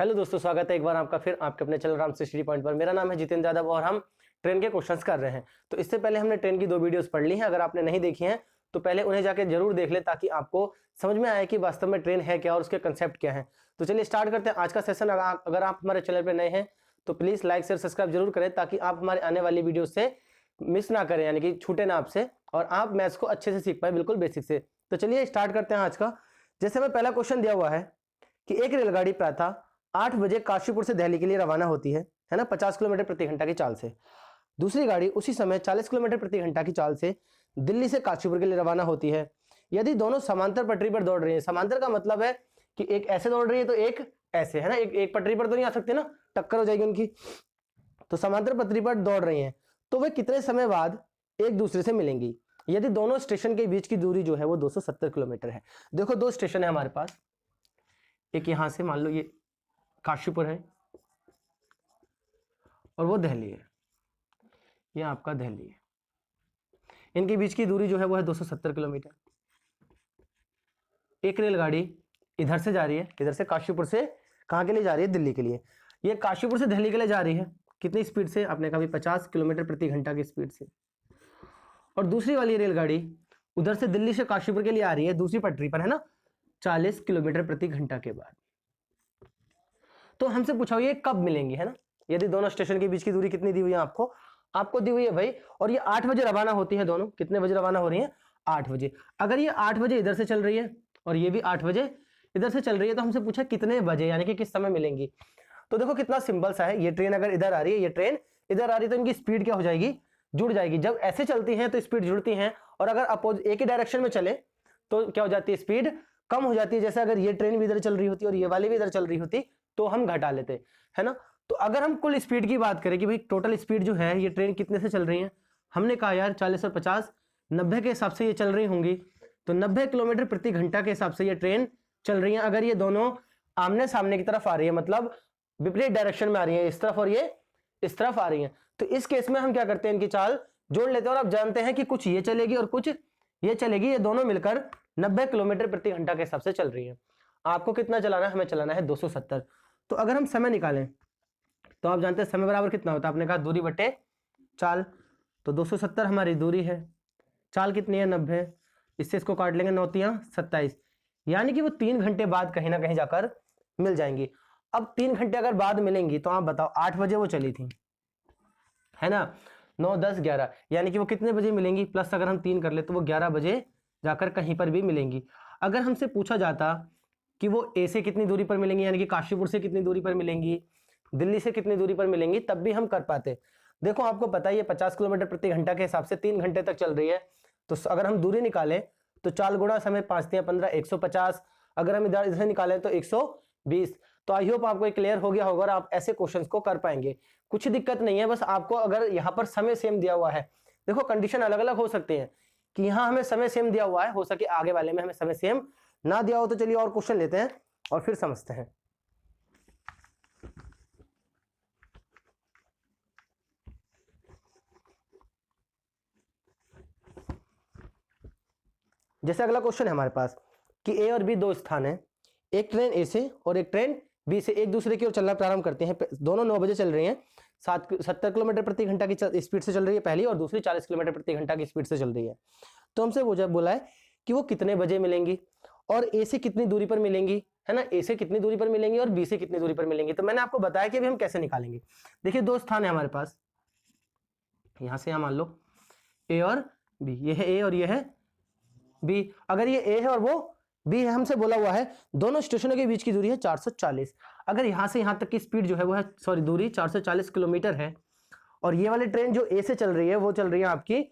Hello दोस्तों, स्वागत है एक बार आपका फिर आपके अपने चैनल राम से स्टडी पॉइंट पर। मेरा नाम है जितेंद्र यादव और हम ट्रेन के क्वेश्चंस कर रहे हैं। तो इससे पहले हमने ट्रेन की 2 वीडियोस पढ़ ली हैं। अगर आपने नहीं देखी हैं तो पहले उन्हें जाके जरूर देख ले, ताकि आपको समझ में आए कि वास्तव में ट्रेन है क्या और उसके कंसेप्ट क्या है। तो चलिए स्टार्ट करते हैं आज का सेशन। अगर आप हमारे चैनल पर नए हैं तो प्लीज लाइक शेयर सब्सक्राइब जरूर करें, ताकि आप हमारे आने वाली वीडियो से मिस ना करें, यानी कि छूटे ना आपसे, और आप मैथ्स को अच्छे से सीख पाए, बिल्कुल बेसिक से। तो चलिए स्टार्ट करते हैं आज का। जैसे हमें पहला क्वेश्चन दिया हुआ है कि एक रेलगाड़ी प्रातः 8 बजे काशीपुर से दिल्ली के लिए रवाना होती है ना, 50 किलोमीटर प्रति घंटा की चाल से। दूसरी गाड़ी उसी समय 40 किलोमीटर प्रति घंटा की चाल से दिल्ली से काशीपुर के लिए रवाना होती है। यदि दोनों समांतर पटरी पर दौड़ रही है, समांतर का मतलब है कि एक ऐसे दौड़ रही है तो एक ऐसे, है ना, एक पटरी पर तो नहीं आ सकती ना, टक्कर हो जाएगी उनकी। तो समांतर पटरी पर दौड़ रही है तो वे कितने समय बाद एक दूसरे से मिलेंगी यदि दोनों स्टेशन के बीच की दूरी जो है वो 270 किलोमीटर है। देखो 2 स्टेशन है हमारे पास, एक यहां से मान लो ये काशीपुर है और वो दिल्ली है, ये आपका दिल्ली है। इनके बीच की दूरी जो है वो है 270 किलोमीटर। एक रेलगाड़ी इधर से जा रही है, इधर से काशीपुर से कहां के लिए जा रही है, दिल्ली के लिए। ये काशीपुर से दिल्ली के लिए जा रही है कितनी स्पीड से, आपने कहा 50 किलोमीटर प्रति घंटा की स्पीड से। और दूसरी वाली रेलगाड़ी उधर से दिल्ली से काशीपुर के लिए आ रही है दूसरी पटरी पर, है ना, 40 किलोमीटर प्रति घंटा के बाद। तो हमसे पूछा हुआ ये कब मिलेंगी, है ना, यदि दोनों स्टेशन के बीच की दूरी कितनी दी हुई है, आपको दी हुई है भाई। और ये 8 बजे रवाना होती है, दोनों कितने बजे रवाना हो रही है, 8 बजे। अगर ये 8 बजे इधर से चल रही है और ये भी 8 बजे इधर से चल रही है, तो हमसे पूछा कितने बजे, यानी कि किस समय मिलेंगी। तो देखो कितना सिंपल सा है, ये ट्रेन अगर इधर आ रही है, ये ट्रेन इधर आ रही है, तो इनकी स्पीड क्या हो जाएगी, जुड़ जाएगी। जब ऐसे चलती हैं तो स्पीड जुड़ती हैं, और अगर अपोज एक ही डायरेक्शन में चले तो क्या हो जाती है, स्पीड कम हो जाती है। जैसे अगर ये ट्रेन भी इधर चल रही होती और ये वाली भी इधर चल रही होती तो हम घटा लेते, है ना। तो अगर हम कुल स्पीड की बात करें कि भाई टोटल स्पीड जो है ये ट्रेन कितने से चल रही है, हमने कहा यार 40 और 50 90 के हिसाब से ये चल रही होंगी, तो 90 किलोमीटर प्रति घंटा के हिसाब से ये ट्रेन चल रही है। अगर ये दोनों आमने सामने की तरफ आ रही है, मतलब विपरीत डायरेक्शन में आ रही है, इस तरफ और ये इस तरफ आ रही है, तो इस केस में हम क्या करते हैं, इनकी चाल जोड़ लेते हैं। और आप जानते हैं कि कुछ ये चलेगी और कुछ ये चलेगी, ये दोनों मिलकर 90 किलोमीटर प्रति घंटा के हिसाब से चल रही है। आपको कितना चलाना है, हमें चलाना है 270। तो अगर हम समय निकालें तो आप जानते हैं समय बराबर कितना होता है, आपने कहा दूरी बटे चाल। तो 270 हमारी दूरी है, चाल कितनी है 90, इससे इसको काट लेंगे, 9 तियां 27, यानी कि वो 3 घंटे बाद कहीं ना कहीं जाकर मिल जाएंगी। अब 3 घंटे अगर बाद मिलेंगी तो आप बताओ, 8 बजे वो चली थी, है ना, 9 10 11, यानी कि वो कितने बजे मिलेंगी, प्लस अगर हम 3 कर ले तो वो 11 बजे जाकर कहीं पर भी मिलेंगी। अगर हमसे पूछा जाता कि वो ए से कितनी दूरी पर मिलेंगी, यानी कि काशीपुर से कितनी दूरी पर मिलेंगी, दिल्ली से कितनी दूरी पर मिलेंगी, तब भी हम कर पाते। देखो आपको पता है ये 50 किलोमीटर प्रति घंटा के हिसाब से 3 घंटे तक चल रही है, तो अगर हम दूरी निकालें तो 4 गुणा समय 5 तियां 15 150, अगर हम इधर इधर निकालें तो 120। तो आई होप आपको क्लियर हो गया होगा और आप ऐसे क्वेश्चंस को कर पाएंगे, कुछ दिक्कत नहीं है। बस आपको अगर यहाँ पर समय सेम दिया हुआ है, देखो कंडीशन अलग अलग हो सकती है कि यहाँ हमें समय सेम दिया हुआ है, हो सके आगे वाले में हमें समय सेम ना दिया हो। तो चलिए और क्वेश्चन लेते हैं और फिर समझते हैं। जैसे अगला क्वेश्चन है हमारे पास कि ए और बी 2 स्थान है, एक ट्रेन ए से और एक ट्रेन बी से एक दूसरे की ओर चलना प्रारंभ करते हैं। दोनों 9 बजे चल रही हैं, 70 किलोमीटर प्रति घंटा की स्पीड से चल रही है पहली, और दूसरी 40 किलोमीटर प्रति घंटा की स्पीड से चल रही है। तो हमसे बोला है कि वो कितने बजे मिलेंगी और ए से कितनी दूरी पर मिलेंगी, है ना, ए से कितनी दूरी पर मिलेंगी और बी से कितनी दूरी पर मिलेंगी। तो मैंने आपको बताया कि अभी हम कैसे निकालेंगे। देखिए 2 स्थान है हमारे पास, यहां से यहां मान लो ए और बी, ये है ए और ये है बी। अगर ये ए है और वो बी है, हमसे बोला हुआ है दोनों स्टेशनों के बीच की दूरी है 440। अगर यहां से यहां तक की स्पीड जो है वो है, सॉरी दूरी 440 किलोमीटर है, और ये वाली ट्रेन जो ए से चल रही है वो चल रही है आपकी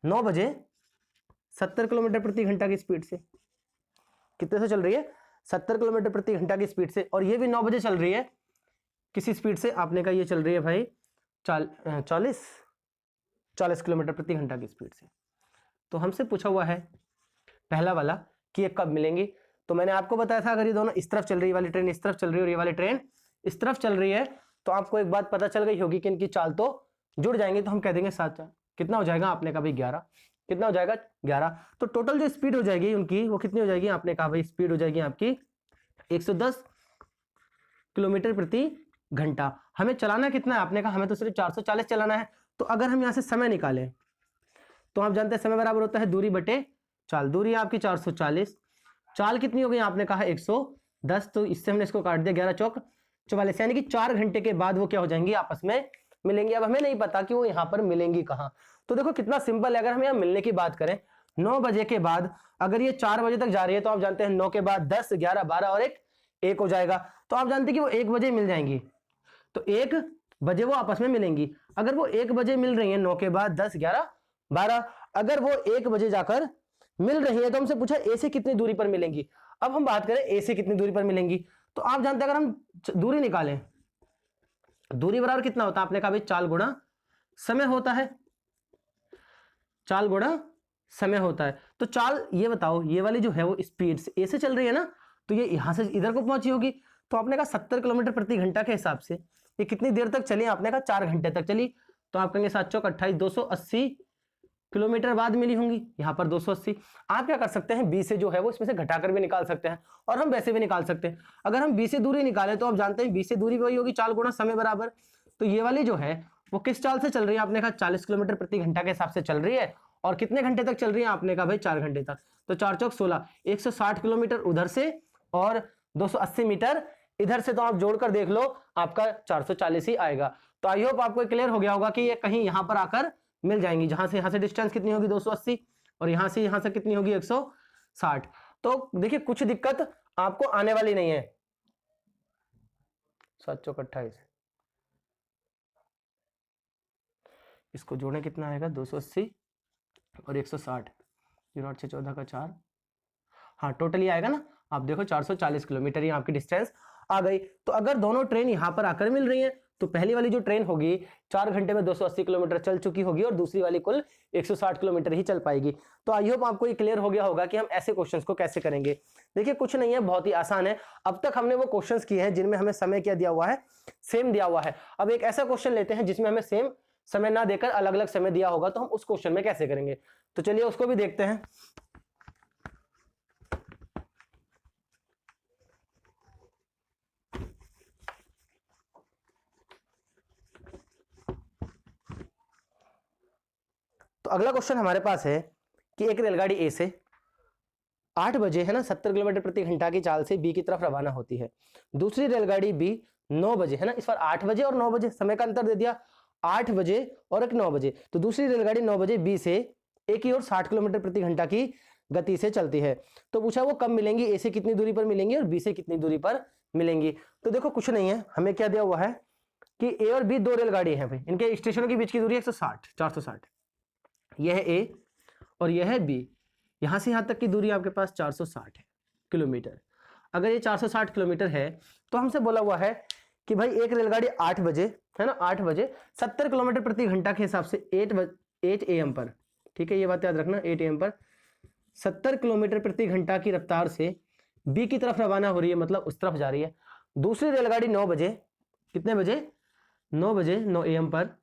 9 बजे 70 किलोमीटर प्रति घंटा की स्पीड से। कितने से चल रही है, 70 किलोमीटर प्रति घंटा की स्पीड से। और ये भी 9 बजे चल रही है किसी स्पीड से, आपने कहा ये चल रही है भाई 40 किलोमीटर प्रति घंटा की स्पीड से। तो हमसे पूछा हुआ है पहला वाला कि ये कब मिलेंगी। तो मैंने आपको बताया था अगर ये दोनों इस तरफ चल रही, वाली ट्रेन इस तरफ चल रही है और ये वाली ट्रेन इस तरफ चल रही है, तो आपको एक बात पता चल गई होगी कि इनकी चाल तो जुड़ जाएंगी। तो हम कह देंगे 7 चाल, कितना हो जाएगा, आपने कहा भाई 11, कितना हो जाएगा 11। तो टोटल जो स्पीड हो जाएगी उनकी वो कितनी हो जाएगी, आपने कहा भाई स्पीड हो जाएगी आपकी 110 किलोमीटर प्रति घंटा। हमें चलाना कितना है, आपने कहा हमें तो सिर्फ 440 चलाना है। तो अगर हम यहाँ से समय निकालें तो आप जानते हैं समय बराबर होता है दूरी बटे चाल। दूरी है आपकी 440, चाल कितनी हो गई आपने कहा 110, तो इससे हमने इसको काट दिया 11 चौक 44, यानी कि 4 घंटे के बाद वो क्या हो जाएंगी, आपस में मिलेंगी। अब हमें नहीं पता कि वो यहाँ पर मिलेंगी कहाँ, तो देखो कितना सिंपल है। अगर हम यहाँ मिलने की बात करें 9 बजे के बाद, अगर ये 4 बजे तक जा रही है तो आप जानते हैं 9 के बाद 10, 11, 12 और 1 हो जाएगा। तो आप जानते हैं कि वो 1 बजे मिल जाएंगी, तो 1 बजे वो आपस में मिलेंगी। अगर वो 1 बजे मिल रही है 9 के बाद 10, 11, 12, अगर वो 1 बजे जाकर मिल रही है तो हमसे पूछा ए से कितनी दूरी पर मिलेंगी। अब हम बात करें ए से कितनी दूरी पर मिलेंगी, तो आप जानते हैं अगर हम दूरी निकालें, दूरी बराबर कितना होता है, आपने कहा भाई चाल गुणा समय होता है, चाल गुणा समय होता है। तो चाल ये बताओ, ये वाली जो है वो स्पीड से ए से चल रही है ना, तो ये यहां से इधर को पहुंची होगी। तो आपने कहा 70 किलोमीटर प्रति घंटा के हिसाब से ये कितनी देर तक चली, आपने कहा 4 घंटे तक चली। तो आप कहेंगे 7 चौक 28, 280 किलोमीटर बाद मिली होंगी, यहाँ पर 280। आप क्या कर सकते हैं, बी से जो है वो इसमें से घटाकर भी निकाल सकते हैं और हम वैसे भी निकाल सकते हैं। अगर हम बी से दूरी निकालें तो आप जानते हैं बी से दूरी वही होगी चाल गुणा समय बराबर। तो ये वाली जो है वो किस चाल से चल रही है, आपने कहा 40 किलोमीटर प्रति घंटा के हिसाब से चल रही है, और कितने घंटे तक चल रही है, आपने कहा भाई 4 घंटे तक। तो 4 चौक 16, 160 किलोमीटर उधर से और 280 मीटर इधर से, तो आप जोड़कर देख लो आपका 440 ही आएगा। तो आई होप आपको क्लियर हो गया होगा कि ये कहीं यहां पर आकर मिल जाएंगी। जहां से यहां से डिस्टेंस कितनी होगी 280, और यहां से कितनी होगी 160। तो देखिए कुछ दिक्कत आपको आने वाली नहीं है। 7 चौक 28, इसको जोड़े कितना आएगा 280 और 160, 0 6 14 का 4, हाँ टोटली आएगा ना। आप देखो 440 किलोमीटर ही आपकी डिस्टेंस आ गई। तो अगर दोनों ट्रेन यहां पर आकर मिल रही है तो पहली वाली जो ट्रेन होगी 4 घंटे में 280 किलोमीटर चल चुकी होगी, और दूसरी वाली कुल 160 किलोमीटर ही चल पाएगी। तो आई होप आपको ये क्लियर हो गया होगा कि हम ऐसे क्वेश्चंस को कैसे करेंगे। देखिए कुछ नहीं है, बहुत ही आसान है। अब तक हमने वो क्वेश्चंस किए हैं जिनमें हमें समय क्या दिया हुआ है, सेम दिया हुआ है। अब एक ऐसा क्वेश्चन लेते हैं जिसमें हमें सेम समय ना देकर अलग अलग समय दिया होगा, तो हम उस क्वेश्चन में कैसे करेंगे। तो चलिए उसको भी देखते हैं। तो अगला क्वेश्चन हमारे पास है कि एक रेलगाड़ी ए से 8 बजे है ना 70 किलोमीटर प्रति घंटा की चाल से बी की तरफ रवाना होती है। दूसरी रेलगाड़ी बी 9 बजे है ना, इस बार 8 बजे और 9 बजे समय का अंतर दे दिया, 8 बजे और एक 9 बजे। तो दूसरी रेलगाड़ी 9 बजे बी से ए की ओर 60 किलोमीटर प्रति घंटा की गति से चलती है। तो पूछा वो कब मिलेंगी, ए से कितनी दूरी पर मिलेंगी और बी से कितनी दूरी पर मिलेंगी। तो देखो कुछ नहीं है, हमें क्या दिया हुआ है कि ए और बी 2 रेलगाड़ी है भाई, इनके स्टेशनों के बीच की दूरी 160, 460। यह है ए और यह है बी, यहां से यहां तक की दूरी आपके पास 460 है किलोमीटर। अगर ये 460 किलोमीटर है तो हमसे बोला हुआ है कि भाई एक रेलगाड़ी 8 बजे है ना, 8 बजे 70 किलोमीटर प्रति घंटा के हिसाब से 8 AM पर, ठीक है ये बात याद रखना, 8 AM पर 70 किलोमीटर प्रति घंटा की रफ्तार से बी की तरफ रवाना हो रही है, मतलब उस तरफ जा रही है। दूसरी रेलगाड़ी 9 बजे, कितने बजे 9 बजे 9 AM पर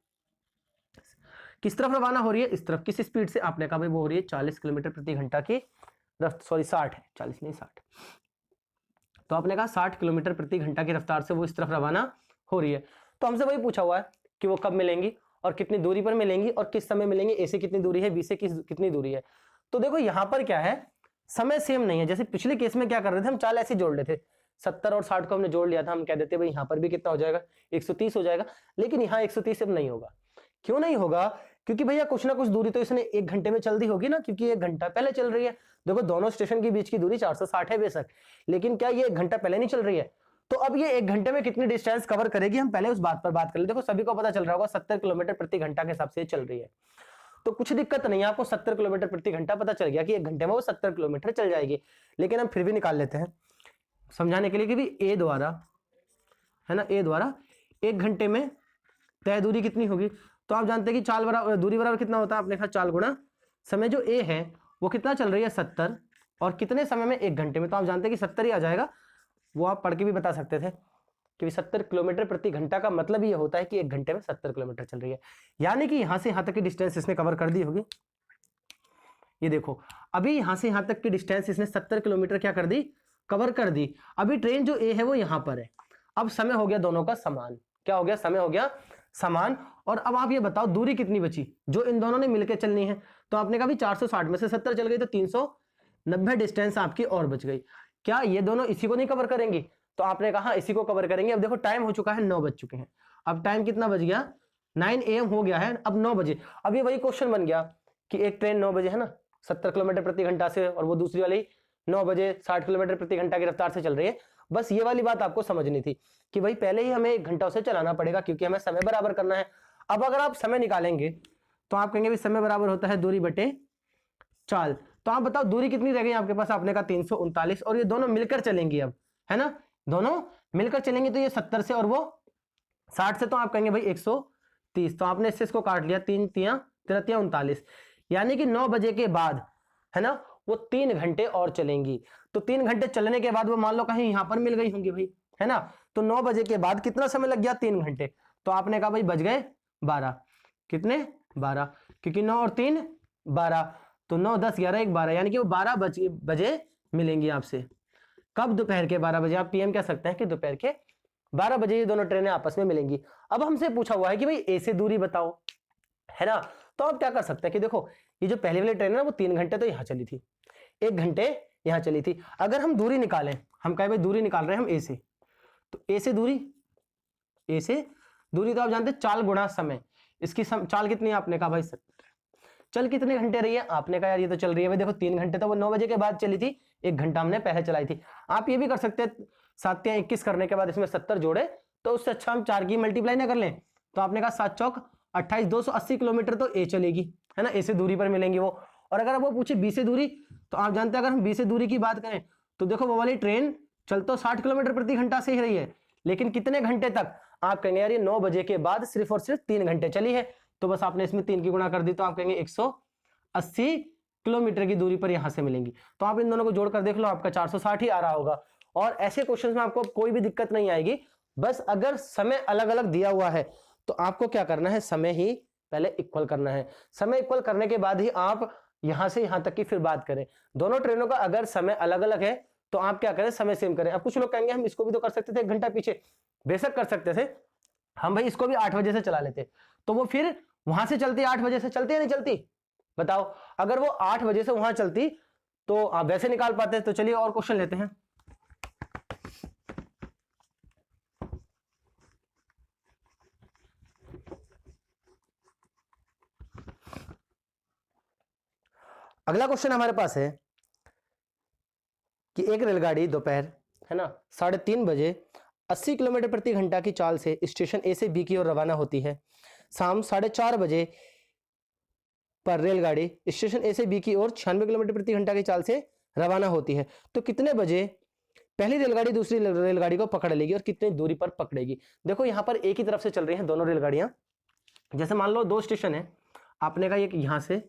किस तरफ रवाना हो रही है, इस तरफ। किस स्पीड से, आपने कहा भाई वो हो रही है 40 किलोमीटर प्रति घंटा की सॉरी 60 है, 40 नहीं 60। तो आपने कहा 60 किलोमीटर प्रति घंटा की रफ्तार से वो इस तरफ रवाना हो रही है। तो हमसे वही पूछा हुआ है कि वो कब मिलेंगी और कितनी दूरी पर मिलेंगी और किस समय मिलेंगी, ए से कितनी दूरी है, बी से कितनी दूरी है। तो देखो यहां पर क्या है, समय सेम नहीं है। जैसे पिछले केस में क्या कर रहे थे हम, चाल ऐसे जोड़ लेते, 70 और 60 को हमने जोड़ लिया था, हम कह देते भाई यहाँ पर भी कितना हो जाएगा 130 हो जाएगा। लेकिन यहाँ 130 अब नहीं होगा। क्यों नहीं होगा, क्योंकि भैया कुछ ना कुछ दूरी तो इसने 1 घंटे में चल दी होगी ना, क्योंकि 1 घंटा पहले चल रही है। देखो दोनों स्टेशन के बीच की दूरी 460 है बेशक, लेकिन क्या ये 1 घंटा पहले नहीं चल रही है। तो अब ये 1 घंटे में कितनी डिस्टेंस कवर करेगी, हम पहले उस बात पर बात कर ले। देखो सभी को पता चल रहा होगा 70 किलोमीटर प्रति घंटा के हिसाब से चल रही है, तो कुछ दिक्कत नहीं है। आपको 70 किलोमीटर प्रति घंटा पता चल गया कि 1 घंटे में वो 70 किलोमीटर चल जाएगी। लेकिन हम फिर भी निकाल लेते हैं समझाने के लिए कि भी ए द्वारा है ना, ए द्वारा 1 घंटे में तय दूरी कितनी होगी। तो आप जानते हैं कि चाल बराबर दूरी बराबर कितना होता है, आपने कहा चाल गुणा समय। जो ए है वो कितना चल रही है 70, और कितने समय में 1 घंटे में। तो आप जानते हैं कि 70 ही आ जाएगा। वो आप पढ़ के भी बता सकते थे कि 70 किलोमीटर प्रति घंटा का मतलब ये होता है कि 1 घंटे में 70 किलोमीटर चल रही है। यानी कि यहां से यहां तक की डिस्टेंस इसने कवर कर दी होगी। ये देखो अभी यहां से यहां तक की डिस्टेंस इसने 70 किलोमीटर क्या कर दी, कवर कर दी। अभी ट्रेन जो ए है वो यहां पर है, अब समय हो गया दोनों का समान। क्या हो गया? समय हो गया समान। और अब आप ये बताओ दूरी कितनी बची जो इन दोनों ने मिलकर चलनी है। तो आपने कहा भी 460 में से 70 चल गई तो 390 डिस्टेंस आपकी और बच गई। क्या ये दोनों इसी को नहीं कवर करेंगी? तो आपने कहा इसी को कवर करेंगे। अब देखो टाइम हो चुका है 9 बज चुके हैं। अब टाइम कितना बज गया? 9 AM हो गया है। अब 9 बजे। अब ये वही क्वेश्चन बन गया कि एक ट्रेन 9 बजे है ना 70 किलोमीटर प्रति घंटा से, और वो दूसरी वाली 9 बजे 60 किलोमीटर प्रति घंटा की रफ्तार से चल रही है। बस ये वाली बात आपको समझनी थी कि भाई पहले ही हमें 1 घंटा उसे चलाना पड़ेगा क्योंकि हमें समय बराबर करना है। अब अगर आप समय निकालेंगे तो आप कहेंगे समय बराबर होता है दूरी बटे चाल। तो आप बताओ दूरी कितनी रह गई आपके पास? आपने कहा 339, और ये दोनों मिलकर चलेंगी अब, है ना, दोनों मिलकर चलेंगे। तो ये 70 से और वो 60 से, तो आप कहेंगे भाई 130। तो आपने इससे इसको काट लिया, 3 3 39, यानी कि 9 बजे के बाद, है ना, वो 3 घंटे और चलेंगी। तो 3 घंटे चलने के बाद वो मान लो कहीं यहां पर मिल गई होंगी भाई, है ना। तो 9 बजे के बाद कितना समय लग गया? 3 घंटे। तो आपने कहा भाई बज गए 12। कितने? 12, क्योंकि 9 और 3 12, तो 9 10 11 1 12, यानी कि वो 12 बजे मिलेंगी आपसे। कब? दोपहर के 12 बजे। आप PM कह सकते हैं कि दोपहर के 12 बजे ये दोनों ट्रेनें आपस में मिलेंगी। अब हमसे पूछा हुआ है कि भाई ए से दूरी बताओ, है ना। तो आप क्या कर सकते हैं कि देखो ये जो पहली वाली ट्रेन है ना वो 3 घंटे तो यहां चली थी, 1 घंटे यहां चली थी। अगर हम दूरी निकालें, हम कहें भाई दूरी निकाल रहे हैं हम ए से, तो ए से दूरी तो आप जानते हैं चाल गुणा समय। इसकी चाल कितनी है? आपने कहा भाई 70। चल कितने घंटे रही है? आपने कहा यार ये तो चल रही है भाई देखो 3 घंटे, तो वो 9 बजे के बाद चली थी, 1 घंटा हमने पहले चलाई थी। आप ये भी कर सकते हैं 7 या 21 करने के बाद इसमें 70 जोड़े, तो उससे अच्छा हम 4 की मल्टीप्लाई ना कर लें। तो आपने कहा 7 चौक 28, 280 किलोमीटर तो ए चलेगी, है ना, ए से दूरी पर मिलेंगी वो। और अगर वो पूछे बी से दूरी, तो आप जानते हैं अगर हम बी से दूरी की बात करें तो देखो वो वाली ट्रेन चल तो 60 किलोमीटर प्रति घंटा से ही रही है, लेकिन कितने घंटे तक? आप कहेंगे यार ये 9 बजे के बाद सिर्फ और सिर्फ 3 घंटे चली है। तो बस आपने इसमें 3 की गुणा कर दी, तो आप कहेंगे 180 किलोमीटर की दूरी पर यहां से मिलेंगी। तो आप इन दोनों को जोड़कर देख लो, आपका 460 ही आ रहा होगा। और ऐसे क्वेश्चन में आपको कोई भी दिक्कत नहीं आएगी। बस अगर समय अलग अलग दिया हुआ है तो आपको क्या करना है? समय ही पहले इक्वल करना है। समय इक्वल करने के बाद ही आप यहां से यहां तक की फिर बात करें। दोनों ट्रेनों का अगर समय अलग अलग है तो आप क्या करें? समय सेम करें। अब कुछ लोग कहेंगे हम इसको भी तो कर सकते थे 1 घंटा पीछे, बेशक कर सकते थे हम भाई, इसको भी 8 बजे से चला लेते, तो वो फिर वहां से चलती 8 बजे से, चलती या नहीं चलती? बताओ, अगर वो 8 बजे से वहां चलती तो आप वैसे निकाल पाते। तो चलिए और क्वेश्चन लेते हैं। अगला क्वेश्चन हमारे पास है कि एक रेलगाड़ी दोपहर, है ना, 3:30 बजे 80 किलोमीटर प्रति घंटा की चाल से स्टेशन ए से बी की ओर रवाना होती है। शाम 4:30 बजे पर रेलगाड़ी स्टेशन ए से बी की ओर 96 किलोमीटर प्रति घंटा की चाल से रवाना होती है। तो कितने बजे पहली रेलगाड़ी दूसरी रेलगाड़ी को पकड़ लेगी और कितनी दूरी पर पकड़ेगी? देखो यहां पर एक ही तरफ से चल रही हैं दोनों रेलगाड़ियां। जैसे मान लो 2 स्टेशन है, आपने कहा एक यहां से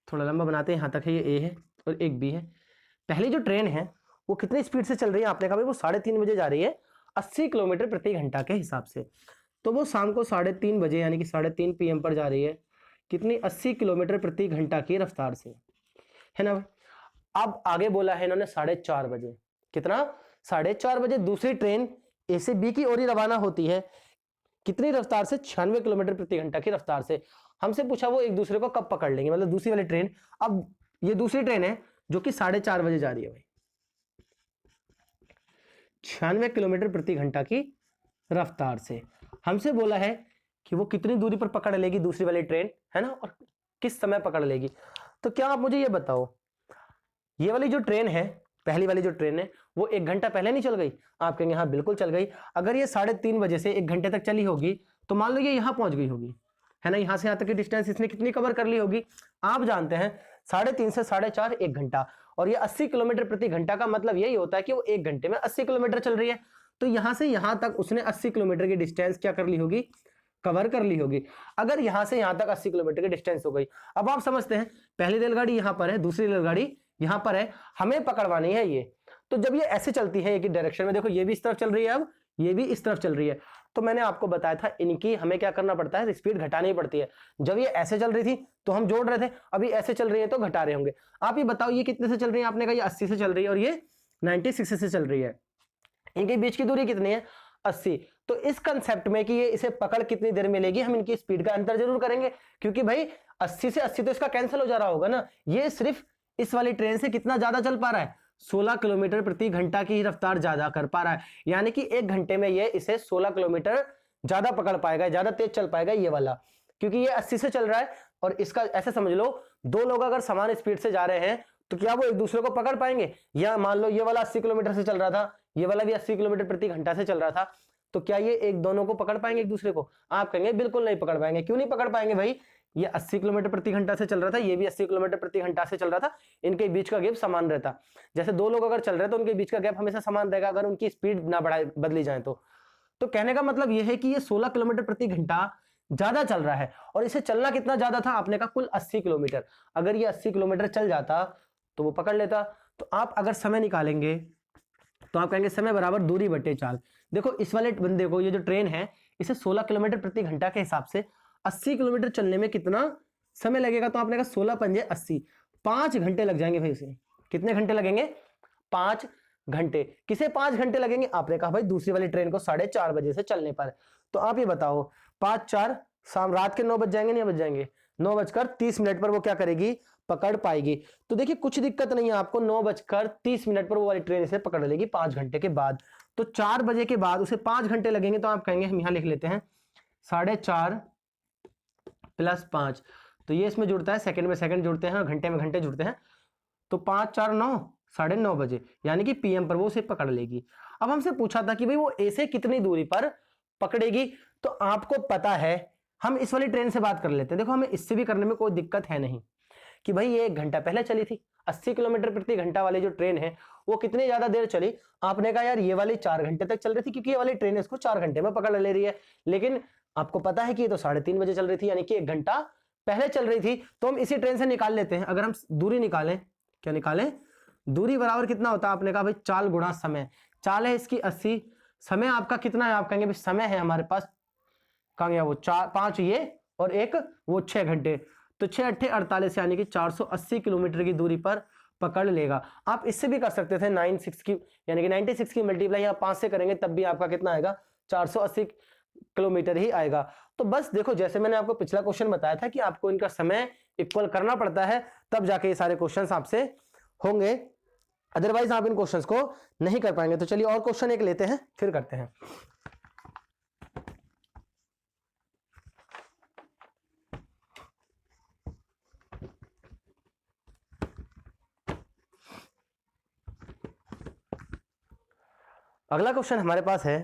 थोड़ा लंबा बनाते हैं, यहां तक है, ये ए है और एक बी है। पहली जो ट्रेन है वो कितनी स्पीड से चल रही है? आपने कहा भाई वो 3:30 बजे जा रही है 80 किलोमीटर प्रति घंटा के हिसाब से। तो वो शाम को 3:30 बजे यानी कि 3:30 PM पर जा रही है कितनी? 80 किलोमीटर प्रति घंटा की रफ्तार से, है ना। अब आगे बोला है इन्होंने 4:30 बजे, कितना? 4:30 बजे दूसरी ट्रेन ए से बी की ओर ही रवाना होती है, कितनी रफ्तार से? 96 किलोमीटर प्रति घंटा की रफ्तार से। हमसे पूछा वो एक दूसरे को कब पकड़ लेंगे, मतलब दूसरी वाली ट्रेन। अब ये दूसरी ट्रेन है जो कि 4:30 बजे जा रही है भाई, 96 किलोमीटर प्रति घंटा की रफ्तार से। हमसे बोला है कि वो कितनी दूरी पर पकड़ लेगी दूसरी वाली ट्रेन, है ना, और किस समय पकड़ लेगी। तो क्या आप मुझे ये बताओ, ये वाली जो ट्रेन है, पहली वाली जो ट्रेन है, वो 1 घंटा पहले नहीं चल गई? आप कहेंगे हाँ बिल्कुल चल गई। अगर ये 3:30 बजे से 1 घंटे तक चली होगी तो मान लो ये यहां पहुंच गई होगी, है ना, यहां से यहां तक की डिस्टेंस इसने कितनी कवर कर ली होगी? आप जानते हैं 3:30 से 4:30 1 घंटा, और ये 80 किलोमीटर प्रति घंटा का मतलब यही होता है कि वो 1 घंटे में 80 किलोमीटर चल रही है। तो यहां से यहां तक उसने 80 किलोमीटर की डिस्टेंस क्या कर ली होगी? कवर कर ली होगी। अगर यहां से यहां तक 80 किलोमीटर की डिस्टेंस हो गई, अब आप समझते हैं पहली रेलगाड़ी यहां पर है, दूसरी रेलगाड़ी यहां पर है, हमें पकड़वानी है ये। तो जब ये ऐसे चलती है एक ही डायरेक्शन में, देखो ये भी इस तरफ चल रही है, अब ये भी इस तरफ चल रही है, तो मैंने आपको बताया था इनकी हमें क्या करना पड़ता है? स्पीड घटानी पड़ती है। जब ये ऐसे चल रही थी तो हम जोड़ रहे थे, अभी ऐसे चल रही है तो घटा रहे होंगे। आप ये बताओ ये कितने से चल रही है? आपने कहा ये 80 से चल रही है और ये 96 से चल रही है, इनके बीच की दूरी कितनी है? 80। तो इस कंसेप्ट में कि ये इसे पकड़ कितनी देर में लेगी, हम इनकी स्पीड का अंतर जरूर करेंगे, क्योंकि भाई 80 से 80 तो इसका कैंसिल हो जा रहा होगा ना। ये सिर्फ इस वाली ट्रेन से कितना ज्यादा चल पा रहा है, 16 किलोमीटर प्रति घंटा की रफ्तार ज्यादा कर पा रहा है, यानी कि 1 घंटे में ये इसे 16 किलोमीटर ज्यादा पकड़ पाएगा, ज्यादा तेज चल पाएगा ये वाला, क्योंकि ये 80 से चल रहा है। और इसका ऐसे समझ लो, दो लोग अगर समान स्पीड से जा रहे हैं तो क्या वो एक दूसरे को पकड़ पाएंगे? या मान लो ये वाला 80 किलोमीटर से चल रहा था, ये वाला भी 80 किलोमीटर प्रति घंटा से चल रहा था, तो क्या ये एक दोनों को पकड़ पाएंगे एक दूसरे को? आप कहेंगे बिल्कुल नहीं पकड़ पाएंगे। क्यों नहीं पकड़ पाएंगे भाई? ये 80 किलोमीटर प्रति घंटा से चल रहा था, ये भी 80 किलोमीटर प्रति घंटा से चल रहा था, इनके बीच का गैप समान रहता। जैसे दो लोग अगर चल रहे हैं तो उनके बीच का गैप हमेशा समान रहेगा अगर उनकी स्पीड ना बढ़ाए बदली जाए तो कहने का मतलब यह है कि ये 16 किलोमीटर प्रति घंटा ज्यादा चल रहा है। और इसे चलना कितना ज्यादा था? आपने कहा कुल 80 किलोमीटर। अगर ये 80 किलोमीटर चल जाता तो वो पकड़ लेता। तो आप अगर समय निकालेंगे तो आप कहेंगे समय बराबर दूरी बटे चाल। देखो इस वाले बंदे को, ये जो ट्रेन है, इसे 16 किलोमीटर प्रति घंटा के हिसाब से 80 किलोमीटर चलने में कितना समय लगेगा? तो आपने कहा 16 पंजे 80, 5 घंटे लग जाएंगे भाई उसे। कितने घंटे लगेंगे? 5 घंटे। किसे 5 घंटे लगेंगे? आपने कहा भाई दूसरी वाली ट्रेन को 4:30 बजे से चलने पर। तो आप ये बताओ, 5-4 शाम रात के 9 बज जाएंगे, नहीं बज जाएंगे? 9:30 पर वो क्या करेगी? पकड़ पाएगी। तो देखिए कुछ दिक्कत नहीं है आपको, 9:30 पर वो वाली ट्रेन इसे पकड़ लेगी 5 घंटे के बाद। तो 4 बजे के बाद उसे 5 घंटे लगेंगे। तो आप कहेंगे, हम यहां लिख लेते हैं 4:30 + 5, तो ये इसमें जुड़ता है, सेकंड में सेकंड जुड़ते हैं, घंटे में घंटे जुड़ते हैं। तो 5-4 9, 9:30 बजे, यानी कि पीएम पर वो उसे पकड़ लेगी। अब हमसे पूछा था कि भाई वो ए से कितनी दूरी पर पकड़ेगी। तो आपको पता है, हम इस वाली ट्रेन से बात कर लेते हैं। देखो हमें इससे भी करने में कोई दिक्कत है नहीं कि भाई ये 1 घंटा पहले चली थी। 80 किलोमीटर प्रति घंटा वाली जो ट्रेन है वो कितनी ज्यादा देर चली? आपने कहा यार ये वाली 4 घंटे तक चल रही थी, क्योंकि ये वाली ट्रेन इसको 4 घंटे में पकड़ ले रही है। लेकिन आपको पता है कि ये तो 3:30 बजे चल रही थी, यानी कि 1 घंटा पहले चल रही थी। तो हम इसी ट्रेन से निकाल लेते हैं। अगर हम दूरी निकालें, क्या निकालें? दूरी बराबर कितना होता है? आपने कहा भाई चाल गुणा समय। चाल है इसकी 80, समय आपका कितना है? आप कहेंगे भाई समय है हमारे पास, कहाँ गया वो? 5 ये और 1 वो 6 घंटे। तो 6×8 = 48, यानी कि 480 किलोमीटर की दूरी पर पकड़ लेगा। आप इससे भी कर सकते थे 96 की, यानी कि 96 की मल्टीप्लाई यहाँ 5 से करेंगे तब भी आपका कितना आएगा? 480 किलोमीटर ही आएगा। तो बस देखो, जैसे मैंने आपको पिछला क्वेश्चन बताया था कि आपको इनका समय इक्वल करना पड़ता है, तब जाके ये सारे क्वेश्चंस आपसे होंगे, अदरवाइज आप इन क्वेश्चंस को नहीं कर पाएंगे। तो चलिए और क्वेश्चन एक लेते हैं, फिर करते हैं। अगला क्वेश्चन हमारे पास है,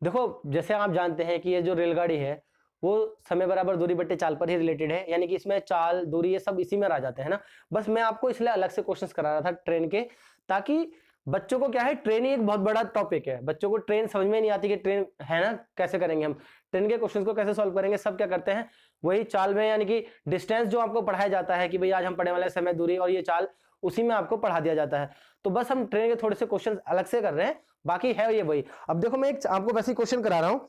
देखो जैसे आप जानते हैं कि ये जो रेलगाड़ी है वो समय बराबर दूरी बट्टे चाल पर ही रिलेटेड है, यानी कि इसमें चाल दूरी ये सब इसी में आ जाते हैं ना। बस मैं आपको इसलिए अलग से क्वेश्चंस करा रहा था ट्रेन के, ताकि बच्चों को क्या है, ट्रेन ही एक बहुत बड़ा टॉपिक है। बच्चों को ट्रेन समझ में नहीं आती कि ट्रेन है ना, कैसे करेंगे हम ट्रेन के क्वेश्चंस को, कैसे सॉल्व करेंगे? सब क्या करते हैं, वही चाल में, यानी कि डिस्टेंस जो आपको पढ़ाया जाता है कि भाई आज हम पढ़ने वाले समय दूरी और ये चाल, उसी में आपको पढ़ा दिया जाता है। तो बस हम ट्रेन के थोड़े से क्वेश्चन अलग से कर रहे हैं, बाकी है ये वही। अब देखो मैं एक आपको वैसे क्वेश्चन करा रहा हूं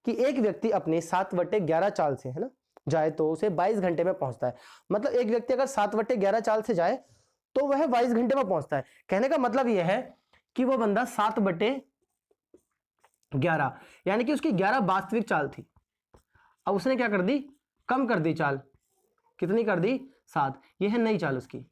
कि एक व्यक्ति अपने 7/11 चाल से, है ना, जाए तो उसे 22 घंटे में पहुंचता है। मतलब एक व्यक्ति अगर 7/11 चाल से जाए तो वह 22 घंटे में पहुंचता है। कहने का मतलब यह है कि वो बंदा 7/11, यानी कि उसकी 11 वास्तविक चाल थी। अब उसने क्या कर दी? कम कर दी चाल। कितनी कर दी? 7। यह है नई चाल उसकी।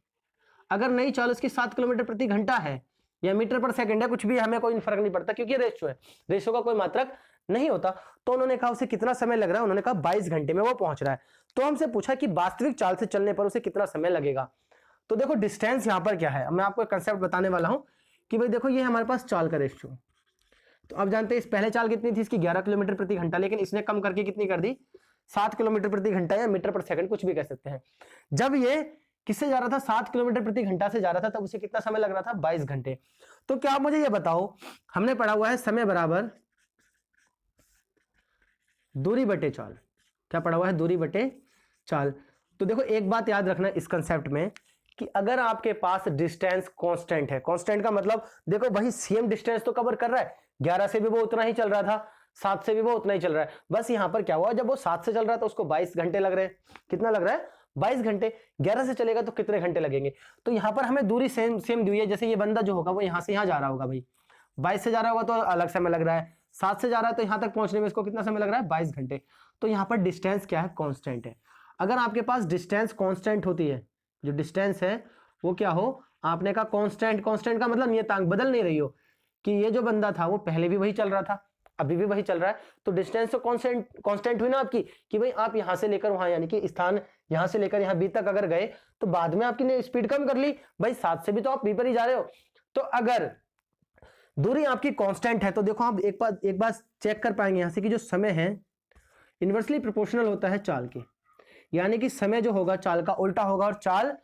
अगर नई चाल उसकी 7 किलोमीटर प्रति घंटा है या मीटर पर सेकंड है, कुछ भी, हमें कोई फर्क नहीं पड़ता, क्योंकि रेशो है, रेशो का कोई मात्रक नहीं होता। तो उन्होंने कहा उसे कितना समय लग रहा है? उन्होंने कहा 22 घंटे में वो पहुंच रहा है। तो हमसे पूछा कि वास्तविक चाल से चलने पर उसे कितना समय लगेगा। तो देखो डिस्टेंस यहां पर क्या है, मैं आपको एक कंसेप्ट बताने वाला हूं कि भाई देखो ये हमारे पास चाल का रेशियो। तो आप जानते हैं इस पहले चाल कितनी थी? इसकी 11 किलोमीटर प्रति घंटा, लेकिन इसने कम करके कितनी कर दी? 7 किलोमीटर प्रति घंटा या मीटर पर सेकंड, कुछ भी कह सकते हैं। जब ये किससे जा रहा था? 7 किलोमीटर प्रति घंटा से जा रहा था, तब उसे कितना समय लग रहा था? 22 घंटे। तो क्या आप मुझे ये बताओ, हमने पढ़ा हुआ है समय बराबर दूरी बटे चाल। क्या पढ़ा हुआ है? दूरी बटे चाल। तो देखो एक बात याद रखना इस कंसेप्ट में कि अगर आपके पास डिस्टेंस कांस्टेंट है, कांस्टेंट का मतलब देखो वही सेम डिस्टेंस तो कवर कर रहा है, 11 से भी वो उतना ही चल रहा था, 7 से भी वो उतना ही चल रहा है। बस यहां पर क्या हुआ, जब वो 7 से चल रहा था उसको 22 घंटे लग रहे हैं। कितना लग रहा है? 22 घंटे। 11 से चलेगा तो कितने घंटे लगेंगे? तो यहां पर हमें दूरी सेम दी हुई है। जैसे ये बंदा जो होगा वो यहां से यहां जा रहा होगा, भाई 22 से जा रहा होगा तो अलग समय लग रहा है, 7 से जा रहा है तो यहाँ तक पहुंचने में इसको कितना समय लग रहा है, 22 घंटे। तो यहाँ पर डिस्टेंस क्या है, कांस्टेंट है। अगर आपके पास डिस्टेंस कांस्टेंट होती है, जो डिस्टेंस है वो क्या हो, आपने कहा कांस्टेंट, कांस्टेंट का मतलब नियतांक, बदल नहीं रही हो, कि ये जो बंदा था वो पहले भी वही चल रहा था, अभी भी वही चल रहा है, तो डिस्टेंस तो कांस्टेंट हुई ना आपकी, कि भाई आप यहां से लेकर वहां, यानी कि स्थान यहां से लेकर यहां बी तक अगर गए तो बाद में आपकी स्पीड कम कर ली, भाई 7 से भी तो आप बी पर ही जा रहे हो। तो अगर दूरी आपकी कांस्टेंट है तो देखो आप एक बार चेक कर पाएंगे यहां से कि जो समय है इनवर्सली प्रोपोर्शनल होता है चाल के, यानी कि समय जो होगा चाल का उल्टा होगा, और चाल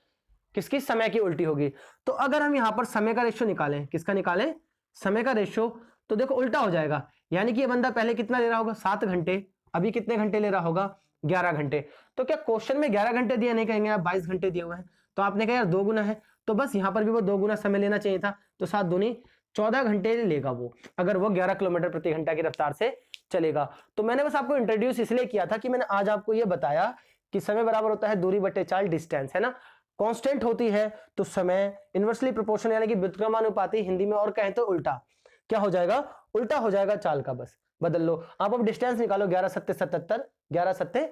किसकी, समय की उल्टी होगी। तो अगर हम यहां पर समय का रेशियो निकालें, किसका निकालें, समय का रेशियो, तो देखो उल्टा हो जाएगा, यानी कि ये बंदा पहले कितना ले रहा होगा, 7 घंटे, अभी कितने घंटे ले रहा होगा, 11 घंटे। तो क्या क्वेश्चन में 11 घंटे दिया नहीं, कहेंगे आप 22 घंटे दिए हुए हैं, तो आपने कहा यार 2 गुना है, तो बस यहां पर भी वो 2 गुना समय लेना चाहिए था, तो 7 दूनी 14 घंटे लेगा वो, अगर वो 11 किलोमीटर प्रति घंटा की रफ्तार से चलेगा। तो मैंने बस आपको इंट्रोड्यूस इसलिए किया था कि मैंने आज आपको ये बताया कि समय बराबर होता है दूरी बटे चाल, डिस्टेंस, है ना। कांस्टेंट होती है तो समय इनवर्सली प्रोपोर्शनल, यानी कि व्युत्क्रमानुपाती, हिंदी में और कहें तो उल्टा, क्या हो जाएगा, उल्टा हो जाएगा चाल का, बस बदल लो। आप अब डिस्टेंस निकालो, 11 सत्ते 77, 11 सत्ते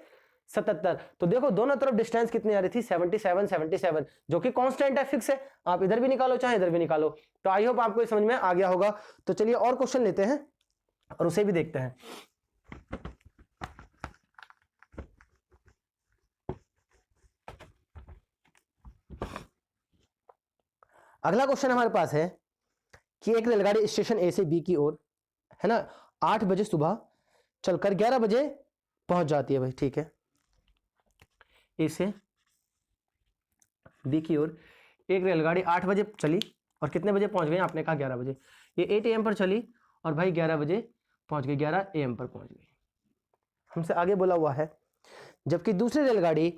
77, तो देखो दोनों तरफ डिस्टेंस कितनी आ रही थी, 77 77, जो कि कांस्टेंट है, फिक्स है, आप इधर भी निकालो चाहे इधर भी निकालो। तो आई होप आपको समझ में आ गया होगा। तो चलिए और क्वेश्चन लेते हैं और उसे भी देखते हैं। अगला क्वेश्चन हमारे पास है कि एक रेलगाड़ी स्टेशन ए से बी की ओर, है ना, 8 बजे सुबह चलकर 11 बजे पहुंच जाती है भाई, ठीक है। ए से बी की ओर एक रेलगाड़ी 8 बजे चली और कितने बजे पहुंच गई, आपने कहा 11 बजे। ये 8 AM पर चली और भाई 11 बजे पहुंच गई, 11 AM पर पहुंच गई। हमसे आगे बोला हुआ है जबकि दूसरी रेलगाड़ी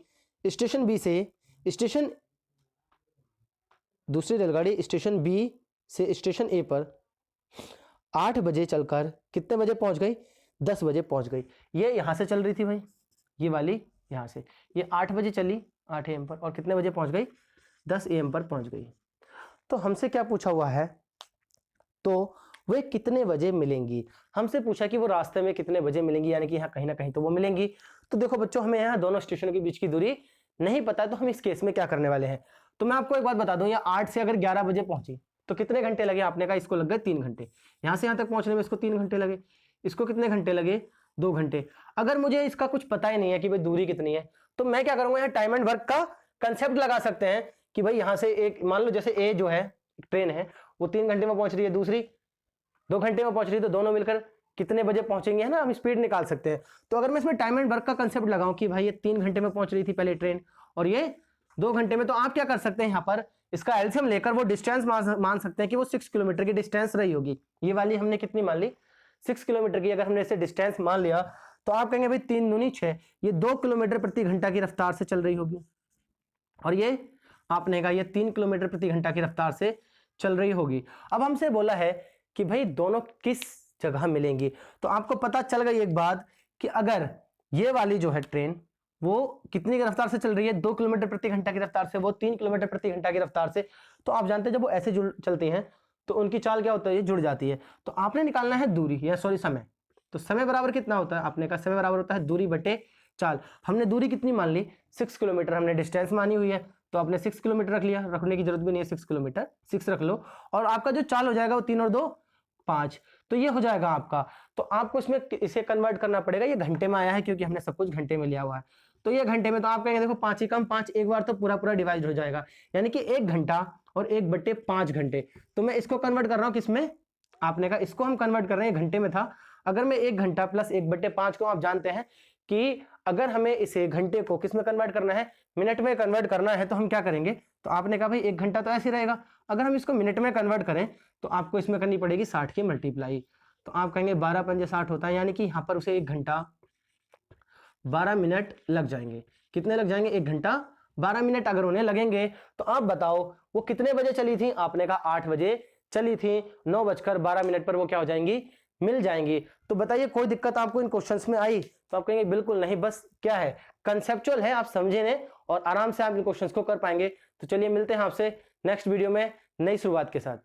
स्टेशन बी से स्टेशन बी से स्टेशन ए पर 8 बजे चलकर कितने बजे पहुंच गई, 10 बजे पहुंच गई। ये यहां से चल रही थी भाई, ये वाली यहां से, ये 8 बजे चली 8 AM पर और कितने बजे पहुंच गई, 10 AM पर पहुंच गई। तो हमसे क्या पूछा हुआ है, तो वे कितने बजे मिलेंगी, हमसे पूछा कि वो रास्ते में कितने बजे मिलेंगी, यानी कि यहाँ कहीं ना कहीं तो वो मिलेंगी। तो देखो बच्चों, हमें यहाँ दोनों स्टेशनों के बीच की दूरी नहीं पता है, तो हम इस केस में क्या करने वाले हैं, तो मैं आपको एक बात बता दूं, या 8 से अगर 11 बजे पहुंची तो कितने घंटे लगे, आपने कहा इसको लग गए 3 घंटे, यहां से यहां तक पहुंचने में इसको 3 घंटे लगे, इसको कितने घंटे लगे, 2 घंटे। अगर मुझे इसका कुछ पता ही नहीं है कि भाई दूरी कितनी है, तो मैं क्या करूंगा, यहाँ टाइम एंड वर्क का कंसेप्ट लगा सकते हैं कि भाई यहां से एक, मान लो जैसे ए जो है ट्रेन है वो 3 घंटे में पहुंच रही है, दूसरी 2 घंटे में पहुंच रही है, तो दोनों मिलकर कितने बजे पहुंचेंगे, है ना, हम स्पीड निकाल सकते हैं। तो अगर मैं इसमें टाइम एंड वर्क का कंसेप्ट लगाऊं कि भाई ये 3 घंटे में पहुंच रही थी पहले ट्रेन और ये 2 घंटे में, तो आप क्या कर सकते हैं, यहाँ पर इसका एलसीएम लेकर वो डिस्टेंस मान सकते हैं कि वो 6 किलोमीटर की डिस्टेंस रही होगी। ये वाली हमने कितनी मान ली, 6 किलोमीटर की। अगर हमने इसे डिस्टेंस मान लिया तो आप कहेंगे भाई 3 दूनी 6, ये 2 किलोमीटर प्रति घंटा की रफ्तार से चल रही होगी, और ये आपने कहा ये 3 किलोमीटर प्रति घंटा की रफ्तार से चल रही होगी। अब हमसे बोला है कि भाई दोनों किस जगह मिलेंगी, तो आपको पता चल गई एक बात कि अगर ये वाली जो है ट्रेन वो कितनी की रफ्तार से चल रही है, 2 किलोमीटर प्रति घंटा की रफ्तार से, वो 3 किलोमीटर प्रति घंटा की रफ्तार से, तो आप जानते हैं जब वो ऐसे जुड़ चलती हैं तो उनकी चाल क्या होता है, जुड़ जाती है। तो आपने निकालना है दूरी, या सॉरी समय। तो समय बराबर कितना होता है, आपने कहा समय बराबर होता है दूरी बटे चाल। हमने दूरी कितनी मान ली, 6 किलोमीटर हमने डिस्टेंस मानी हुई है, तो आपने 6 किलोमीटर रख लिया, रखने की जरूरत भी नहीं है, 6 किलोमीटर 6 रख लो, और आपका जो चाल हो जाएगा वो 3 और 2 5, तो ये हो जाएगा आपका। तो आपको इसमें इसे कन्वर्ट करना पड़ेगा, ये घंटे में आया है क्योंकि हमने सब कुछ घंटे में लिया हुआ है, तो ये घंटे में, तो आप कहेंगे देखो 5 ही कम 5, एक बार तो पूरा पूरा डिवाइड हो जाएगा, यानी कि 1 घंटा और 1/5 घंटे। तो मैं इसको कन्वर्ट कर रहा हूं किसमें, आपने कहा इसको हम कन्वर्ट कर रहे हैं, घंटे में था। अगर मैं 1 घंटा प्लस 1/5 को, आप जानते हैं कि अगर हमें इसे घंटे को किस में कन्वर्ट करना है, मिनट में कन्वर्ट करना है, तो हम क्या करेंगे, तो आपने कहा भाई 1 घंटा तो ऐसे रहेगा, अगर हम इसको मिनट में कन्वर्ट करें तो आपको इसमें करनी पड़ेगी 60 की मल्टीप्लाई। तो आप कहेंगे 12 पंजे 60 होता है, यानी कि यहाँ पर उसे 1 घंटा 12 मिनट लग जाएंगे। कितने लग जाएंगे, 1 घंटा 12 मिनट अगर उन्हें लगेंगे। तो आप बताओ वो कितने बजे चली थी, आपने कहा 8 बजे चली थी, 9:12 पर वो क्या हो जाएंगी, मिल जाएंगी। तो बताइए कोई दिक्कत आपको इन क्वेश्चंस में आई, तो आप कहेंगे बिल्कुल नहीं, बस क्या है, कंसेप्चुअल है, आप समझे और आराम से आप इन क्वेश्चंस को कर पाएंगे। तो चलिए मिलते हैं आपसे नेक्स्ट वीडियो में नई शुरुआत के साथ।